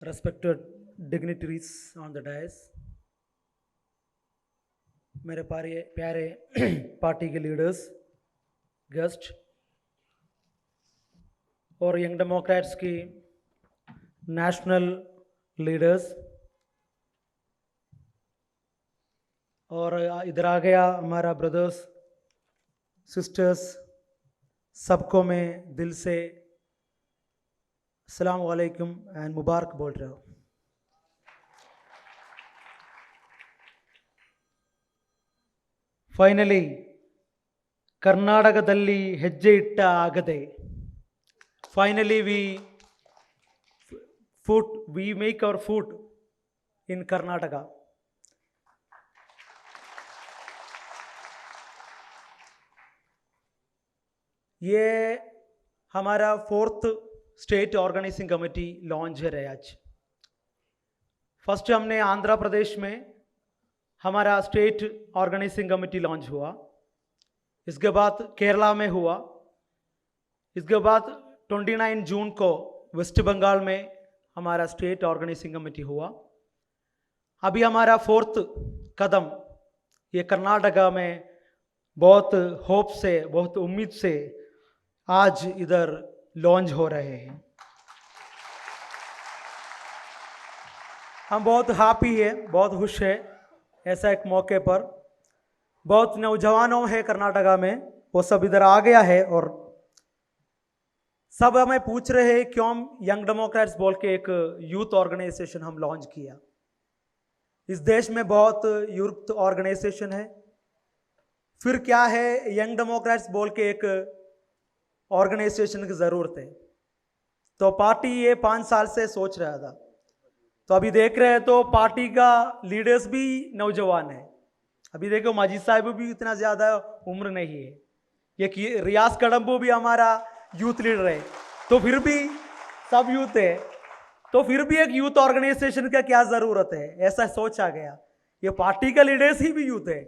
respected dignitaries on the dais, मेरे प्यारे party के लीडर्स, गेस्ट और यंग डेमोक्रेट्स की नेशनल लीडर्स, और इधर आ गया हमारा ब्रदर्स सिस्टर्स, सबको मैं दिल से अस्सलाम वालेकुम एंड मुबारक बोल रहा हूँ। ಫೈನಲಿ ಕರ್ನಾಟಕದಲ್ಲಿ ಹೆಜ್ಜೆ ಇಟ್ಟ ಆಗದೆ finally we make our foot in Karnataka. ये हमारा 4th state organising committee launch है आज। फर्स्ट हमने आंध्र प्रदेश में हमारा स्टेट ऑर्गेनाइजिंग कमेटी लॉन्च हुआ, इसके बाद केरला में हुआ, इसके बाद 29 जून को वेस्ट बंगाल में हमारा स्टेट ऑर्गेनाइजिंग कमेटी हुआ। अभी हमारा 4th कदम ये कर्नाटका में बहुत होप से, बहुत उम्मीद से आज इधर लॉन्च हो रहे हैं। हम बहुत हैप्पी है, बहुत खुश है। ऐसा एक मौके पर बहुत नौजवानों है कर्नाटका में, वो सब इधर आ गया है और सब हमें पूछ रहे हैं क्यों यंग डेमोक्रेट्स बोल के एक यूथ ऑर्गेनाइजेशन हम लॉन्च किया। इस देश में बहुत यूथ ऑर्गेनाइजेशन है, फिर क्या है यंग डेमोक्रेट्स बोल के एक ऑर्गेनाइजेशन की ज़रूरत है। तो पार्टी ये 5 साल से सोच रहा था, तो अभी देख रहे हैं तो पार्टी का लीडर्स भी नौजवान है। अभी देखो माजिद साहब भी इतना ज़्यादा उम्र नहीं है, ये रियाज कड़म्बू भी हमारा यूथ लीडर है, तो फिर भी सब यूथ है, तो फिर भी एक यूथ ऑर्गेनाइजेशन का क्या ज़रूरत है, ऐसा सोच आ गया। ये पार्टी का लीडर्स ही भी यूथ है,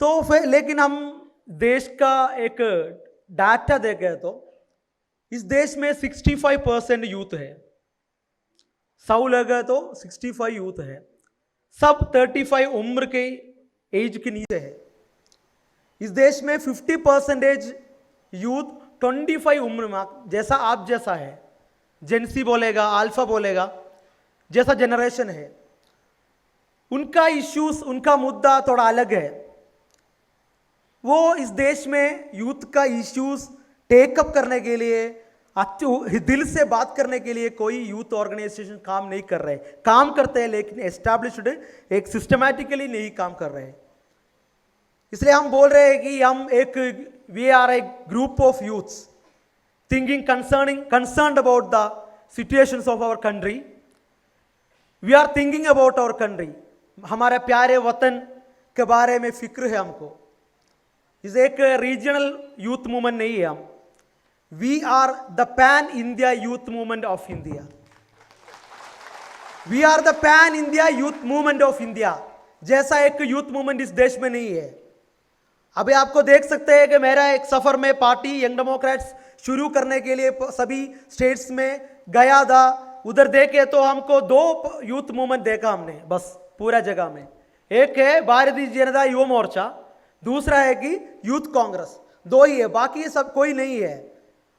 तो फिर लेकिन हम देश का एक डाटा देखें तो इस देश में 65% यूथ है। 100 लगे तो 65 यूथ है, सब 35 उम्र के एज के नीचे है। इस देश में 50% यूथ 25 उम्र में, जैसा आप जैसा है, जेनसी बोलेगा, अल्फा बोलेगा, जैसा जनरेशन है, उनका इश्यूज, उनका मुद्दा थोड़ा अलग है। वो इस देश में यूथ का इश्यूज टेकअप करने के लिए, दिल से बात करने के लिए कोई यूथ ऑर्गेनाइजेशन काम नहीं कर रहे। काम करते हैं लेकिन एस्टैब्लिश्ड एक सिस्टमैटिकली नहीं काम कर रहे। इसलिए हम बोल रहे हैं कि हम एक we are a group of youths thinking concerned about the situations of our country. We are thinking about our country, हमारे प्यारे वतन के बारे में फिक्र है हमको। इस एक रीजनल यूथ मूवमेंट नहीं है हम, we are the pan India youth movement of India. We are the pan India youth movement of India, जैसा एक यूथ मूवमेंट इस देश में नहीं है। अभी आपको देख सकते हैं कि मेरा एक सफर में पार्टी यंग डेमोक्रेट्स शुरू करने के लिए सभी स्टेट्स में गया था। उधर देखे तो हमको 2 यूथ मूवमेंट देखा हमने बस पूरा जगह में। एक है भारतीय जनता युवा मोर्चा, दूसरा है कि यूथ कांग्रेस, 2 ही है, बाकी सब कोई नहीं है।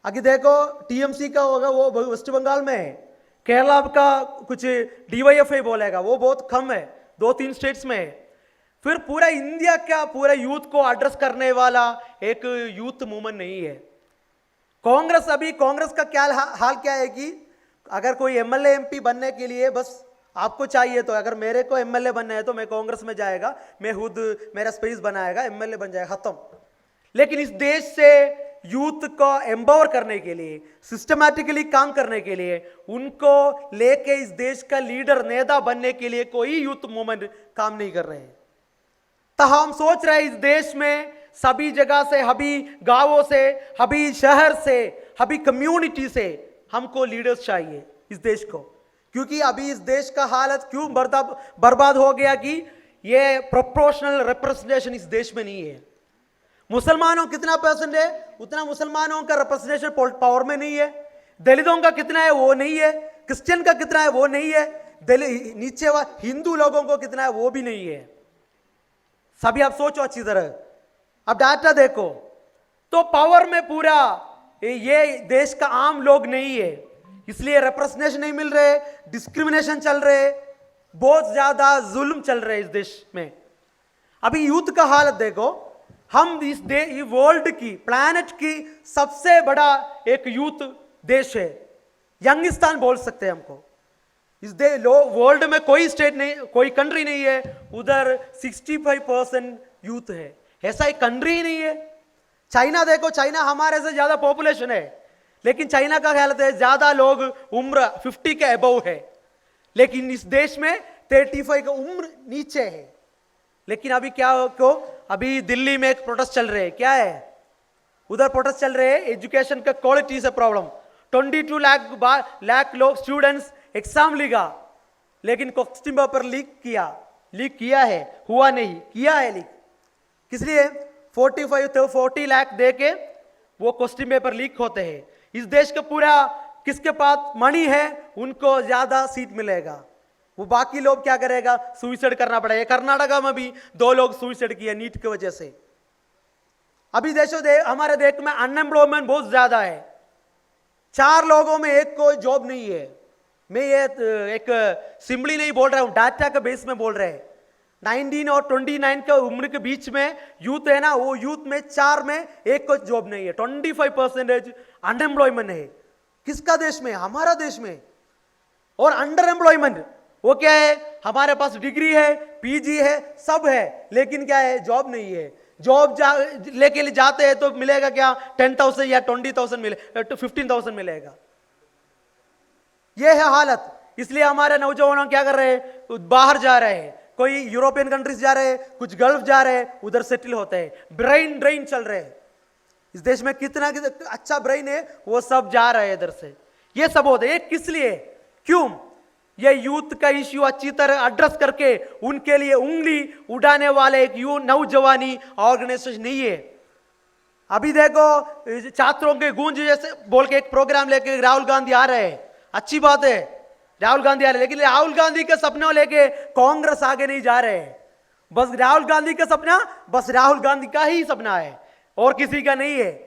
अभी देखो टीएमसी का होगा वो वेस्ट बंगाल में है, केरला का कुछ डीवाईएफआई बोलेगा वो बहुत कम है, 2-3 स्टेट्स में है। फिर पूरा इंडिया का पूरा यूथ को एड्रेस करने वाला एक यूथ मूवमेंट नहीं है। कांग्रेस, अभी कांग्रेस का क्या हाल क्या है कि अगर कोई एमएलए एमपी बनने के लिए बस आपको चाहिए, तो अगर मेरे को एमएलए बनना है तो मैं कांग्रेस में जाएगा, मैं खुद मेरा स्पेस बनाएगा, एमएलए बन जाएगा, खत्म। लेकिन इस देश से यूथ को एम्पावर करने के लिए, सिस्टमैटिकली काम करने के लिए, उनको लेके इस देश का लीडर नेता बनने के लिए कोई यूथ मूवमेंट काम नहीं कर रहे हैं। तो हम सोच रहे हैं इस देश में सभी जगह से, अभी गांवों से, अभी शहर से, अभी कम्युनिटी से हमको लीडर्स चाहिए इस देश को। क्योंकि अभी इस देश का हालत क्यों बर्बाद हो गया कि ये प्रोपोर्शनल रिप्रेजेंटेशन इस देश में नहीं है। मुसलमानों कितना परसेंट है, उतना मुसलमानों का रिप्रेजेंटेशन पावर में नहीं है। दलितों का कितना है वो नहीं है, क्रिश्चियन का कितना है वो नहीं है, नीचे हिंदू लोगों को कितना है वो भी नहीं है। सभी आप सोचो अच्छी तरह, अब डाटा देखो तो पावर में पूरा ये देश का आम लोग नहीं है, इसलिए रिप्रेजेंटेशन नहीं मिल रहे, डिस्क्रिमिनेशन चल रहे, बहुत ज्यादा जुल्म चल रहे इस देश में। अभी यूथ का हालत देखो, हम इस वर्ल्ड की, प्लैनेट की सबसे बड़ा एक यूथ देश है, यंगिस्तान बोल सकते हैं हमको। इस वर्ल्ड में कोई स्टेट नहीं, कोई कंट्री नहीं है उधर 65% यूथ है, ऐसा एक कंट्री ही नहीं है। चाइना देखो, चाइना हमारे से ज्यादा पॉपुलेशन है, लेकिन चाइना का हालत है ज्यादा लोग उम्र 50 के अबव है, लेकिन इस देश में 35 का उम्र नीचे है। लेकिन अभी क्या क्यों, अभी दिल्ली में एक प्रोटेस्ट चल रहे हैं, क्या है उधर प्रोटेस्ट चल रहे हैं, एजुकेशन का क्वालिटी से प्रॉब्लम। 22 लाख लोग स्टूडेंट्स एग्जाम लिखा, लेकिन क्वेश्चन पेपर लीक किया है, हुआ नहीं, किया है लीक। किस लिए? 40 लाख दे के वो क्वेश्चन पेपर लीक होते हैं। इस देश का पूरा किसके पास मनी है उनको ज्यादा सीट मिलेगा, वो बाकी लोग क्या करेगा, सुसाइड करना पड़ेगा। कर्नाटका में भी 2 लोग सुसाइड किए नीट की वजह से। अभी हमारे देश में अनएम्प्लॉयमेंट बहुत ज्यादा है, 4 लोगों में एक को जॉब नहीं है। मैं ये एक सिंपली नहीं बोल रहा हूं, डाटा के बेस में बोल रहे हैं। 19 और 29 के उम्र के बीच में यूथ है ना, वो यूथ में 4 में एक को जॉब नहीं है, 25% अनएम्प्लॉयमेंट है। किसका देश में? हमारा देश में। और अंडर एम्प्लॉयमेंट वो क्या है, हमारे पास डिग्री है, पीजी है, सब है, लेकिन क्या है, जॉब नहीं है। जॉब लेके जाते हैं तो मिलेगा क्या, 10,000 या 20,000 मिले, 15,000 मिलेगा। ये है हालत। इसलिए हमारे नौजवान क्या कर रहे हैं, बाहर जा रहे हैं, कोई यूरोपियन कंट्रीज जा रहे हैं, कुछ गल्फ जा रहे हैं, उधर सेटल होते हैं। ब्रेन ड्रेन चल रहे हैं इस देश में, कितना अच्छा ब्रेन है वो सब जा रहे हैं इधर से। ये सब होता है, किस लिए, क्यों? ये यूथ का इश्यू अच्छी तरह एड्रेस करके उनके लिए उंगली उठाने वाले एक नौजवानी ऑर्गेनाइजेशन नहीं है। अभी देखो छात्रों के गूंज जैसे बोल के एक प्रोग्राम लेके राहुल गांधी आ रहे हैं, अच्छी बात है, राहुल गांधी आ रहे हैं, लेकिन राहुल गांधी के सपनों लेके कांग्रेस आगे नहीं जा रहे हैं। बस राहुल गांधी का सपना, बस राहुल गांधी का ही सपना है और किसी का नहीं है।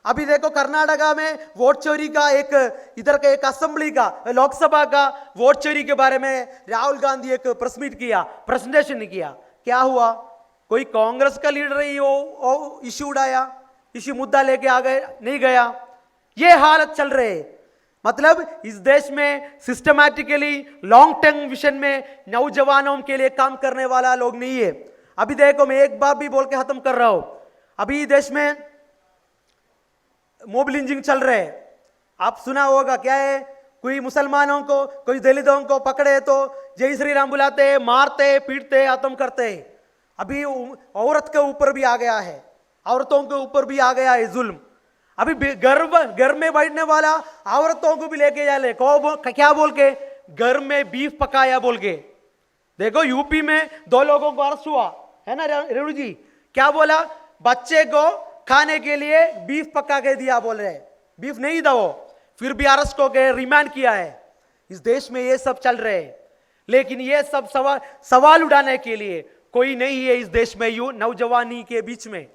अभी देखो कर्नाटका में वोट चोरी का एक, इधर का एक असेंबली का, लोकसभा का वोट चोरी के बारे में राहुल गांधी एक प्रेस मीट किया, प्रेजेंटेशन किया। क्या हुआ, कोई कांग्रेस का लीडर ही वो इश्यू उठाया, इश्यू मुद्दा लेके आ गए, नहीं गया। ये हालत चल रहे, मतलब इस देश में सिस्टमैटिकली लॉन्ग टर्म विजन में नौजवानों के लिए काम करने वाला लोग नहीं है। अभी देखो मैं एक बार भी बोल के खत्म कर रहा हूं, अभी देश में मोब लिंचिंग चल रहे हैं, आप सुना होगा, क्या है, कोई मुसलमानों को, कोई दलितों को पकड़े तो जय श्री राम बुलाते हैं, मारते, पीटते, खत्म करते हैं। अभी औरत के ऊपर भी आ गया है, औरतों के ऊपर भी आ गया है जुल्म। अभी घर में बैठने वाला औरतों को भी लेके जा ले, क्या बोल के, घर में बीफ पकाया बोल के। देखो यूपी में 2 लोगों को अरेस्ट हुआ है ना, रेणु जी, क्या बोला, बच्चे को खाने के लिए बीफ पका के दिया, बोल रहे बीफ नहीं था वो, फिर भी अरेस्ट हो गए, रिमांड किया है। इस देश में ये सब चल रहे हैं, लेकिन ये सब सवाल उठाने के लिए कोई नहीं है इस देश में नौजवानी के बीच में।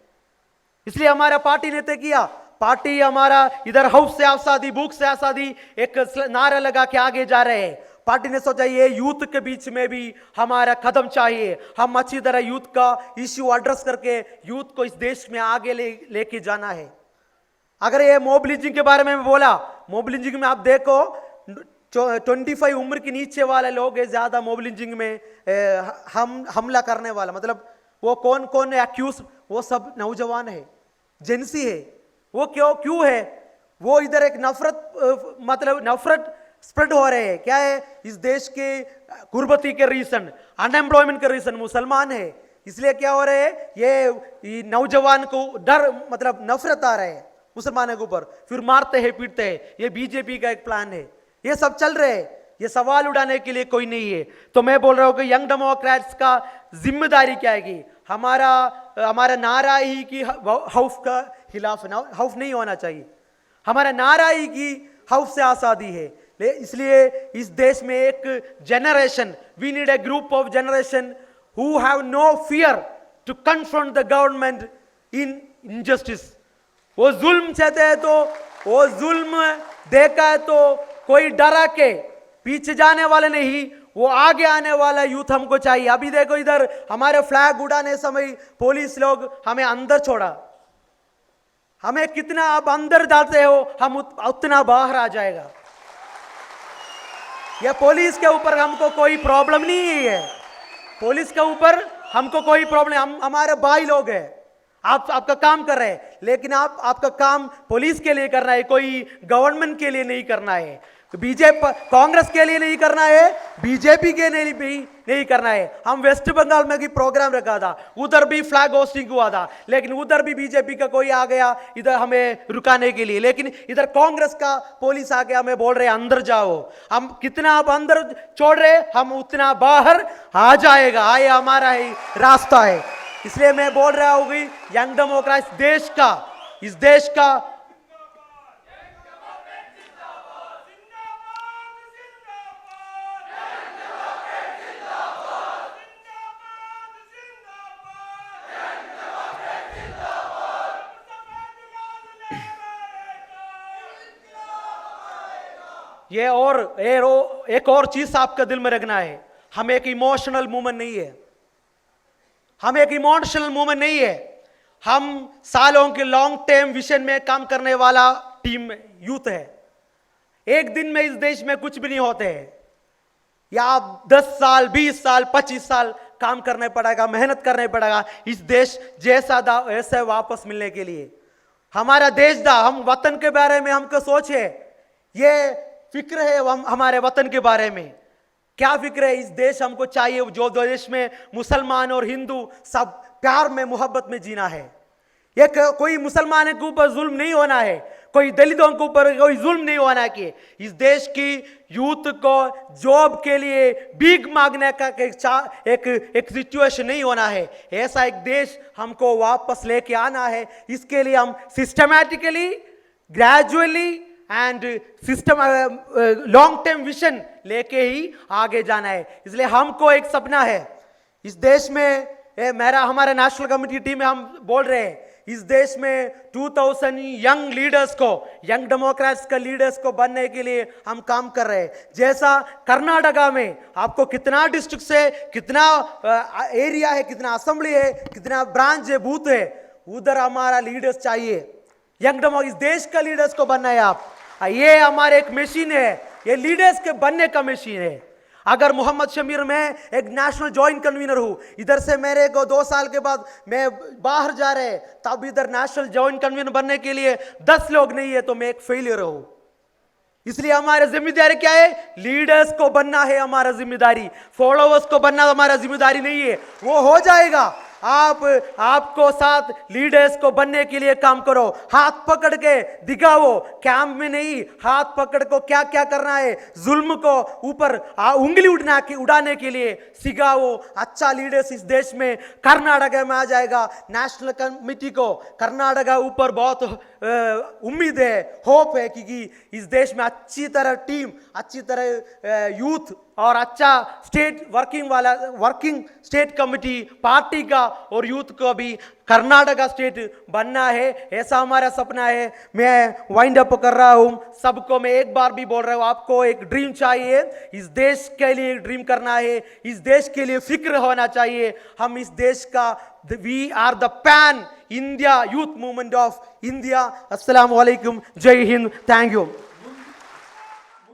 इसलिए हमारा पार्टी ने तय किया, पार्टी हमारा इधर हाउस से आजादी, भूख से आजादी एक नारा लगा के आगे जा रहे हैं। पार्टी ने सोचा ये यूथ के बीच में भी हमारा कदम चाहिए, हम अच्छी तरह यूथ का इश्यू एड्रेस करके यूथ को इस देश में आगे लेके जाना है। अगर ये मोब लिंचिंग के बारे में बोला, मोब लिंचिंग में आप देखो 25 उम्र के नीचे वाले लोग है ज्यादा मोब लिंचिंग में हमला करने वाला, मतलब वो कौन कौन एक्यूज, वो सब नौजवान है, जेंसी है। वो क्यों है, वो इधर एक नफरत, मतलब नफरत स्प्रेड हो रहे हैं। क्या है, इस देश के गुर्बती के रीजन, अनएम्प्लॉयमेंट के रीजन मुसलमान है, इसलिए क्या हो रहे हैं, ये नौजवान को डर, मतलब नफरत आ रहे हैं मुसलमानों के ऊपर, फिर मारते हैं, पीटते हैं। ये बीजेपी का एक प्लान है, ये सब चल रहे हैं, ये सवाल उठाने के लिए कोई नहीं है। तो मैं बोल रहा हूं कि यंग डेमोक्रेट्स का जिम्मेदारी क्या है कि हमारा नारा ही कि हौफ का खिलाफ, हौफ नहीं होना चाहिए, हमारा नारा ही कि हौफ से आजादी है, इसलिए इस देश में एक generation, we need a group of generation who have no fear to confront the government in injustice. वो जुल्म चाहते हैं तो वो जुल्म देखा है तो कोई डरा के पीछे जाने वाले नहीं, वो आगे आने वाला यूथ हमको चाहिए। अभी देखो इधर हमारे फ्लैग उड़ाने समय पुलिस लोग हमें अंदर छोड़ा, हमें कितना आप अंदर डालते हो हम उतना बाहर आ जाएगा। यह पुलिस के ऊपर हमको कोई प्रॉब्लम नहीं है, पुलिस के ऊपर हमको कोई प्रॉब्लम, हम हमारे भाई लोग हैं, आप आपका काम कर रहे हैं, लेकिन आपका काम पुलिस के लिए करना है, कोई गवर्नमेंट के लिए नहीं करना है, बीजेपी कांग्रेस के लिए नहीं करना है, बीजेपी के लिए भी नहीं करना है। हम वेस्ट बंगाल में भी प्रोग्राम रखा था, उधर भी फ्लैग होस्टिंग हुआ था, लेकिन उधर भी बीजेपी का कोई आ गया इधर हमें रुकाने के लिए, लेकिन इधर कांग्रेस का पुलिस आ गया हमें बोल रहे अंदर जाओ। हम कितना आप अंदर छोड़ रहे हम उतना बाहर आ जाएगा, आए हमारा ही रास्ता है। इसलिए मैं बोल रहा हूँ कि यंग डेमोक्रेट्स इस देश का एक और चीज आपका दिल में रखना है, हम एक इमोशनल मूवमेंट नहीं है, हम एक इमोशनल मूवमेंट नहीं है, हम सालों के लॉन्ग टर्म विजन में काम करने वाला टीम यूथ है। एक दिन में इस देश में कुछ भी नहीं होते हैं, या आप 10 साल 20 साल 25 साल काम करने पड़ेगा, मेहनत करने पड़ेगा इस देश जैसा ऐसे वापस मिलने के लिए। हमारा देश हम वतन के बारे में हमको सोचे, ये फिक्र है हमारे वतन के बारे में, क्या फिक्र है? इस देश हमको चाहिए जो देश में मुसलमान और हिंदू सब प्यार में मोहब्बत में जीना है। ये कोई मुसलमान के ऊपर जुल्म नहीं होना है, कोई दलितों के ऊपर कोई जुल्म नहीं होना कि इस देश की यूथ को जॉब के लिए भीख मांगने का एक सिचुएशन नहीं होना है। ऐसा एक देश हमको वापस लेके आना है, इसके लिए हम systematically gradually and system long term vision लेके ही आगे जाना है। इसलिए हमको एक सपना है इस देश में, हमारे नेशनल कमेटी टीम में हम बोल रहे हैं इस देश में 2000 यंग लीडर्स को, यंग डेमोक्रेट्स का लीडर्स को बनने के लिए हम काम कर रहे हैं। जैसा कर्नाटका में आपको कितना डिस्ट्रिक्ट से कितना एरिया है, कितना असेंबली है, कितना ब्रांच है, बूथ है, उधर हमारा लीडर्स चाहिए। यंग डेमोक्रेट इस देश का लीडर्स को बनना है आप, ये हमारे एक मशीन है, ये लीडर्स के बनने का मशीन है। अगर मोहम्मद शमीर में एक नेशनल जॉइंट कन्वीनर हूं, इधर से मेरे को 2 साल के बाद मैं बाहर जा रहे, तब इधर नेशनल जॉइंट कन्वीनर बनने के लिए 10 लोग नहीं है तो मैं एक फेलियर हूं। इसलिए हमारी जिम्मेदारी क्या है? लीडर्स को बनना है हमारा जिम्मेदारी, फॉलोअर्स को बनना हमारा जिम्मेदारी नहीं है। वो हो जाएगा, आपको साथ लीडर्स को बनने के लिए काम करो, हाथ पकड़ के दिखाओ, कैंप में नहीं, हाथ पकड़ को क्या क्या करना है, जुल्म को ऊपर उंगली उड़ाने के लिए सिखाओ। अच्छा लीडर्स इस देश में कर्नाटक में आ जाएगा। नेशनल कमेटी को कर्नाटक ऊपर बहुत उम्मीद है, होप है, क्योंकि इस देश में अच्छी तरह टीम, अच्छी तरह यूथ और अच्छा state working state committee party का और यूथ को भी कर्नाटका स्टेट बनना है, ऐसा हमारा सपना है। मैं वाइंड अप कर रहा हूं, सबको मैं एक बार भी बोल रहा हूं, आपको एक ड्रीम चाहिए, इस देश के लिए ड्रीम करना है, इस देश के लिए फिक्र होना चाहिए। हम इस देश का, we are the pan India youth movement of India. अस्सलाम वालेकुम, जय हिंद, थैंक यू।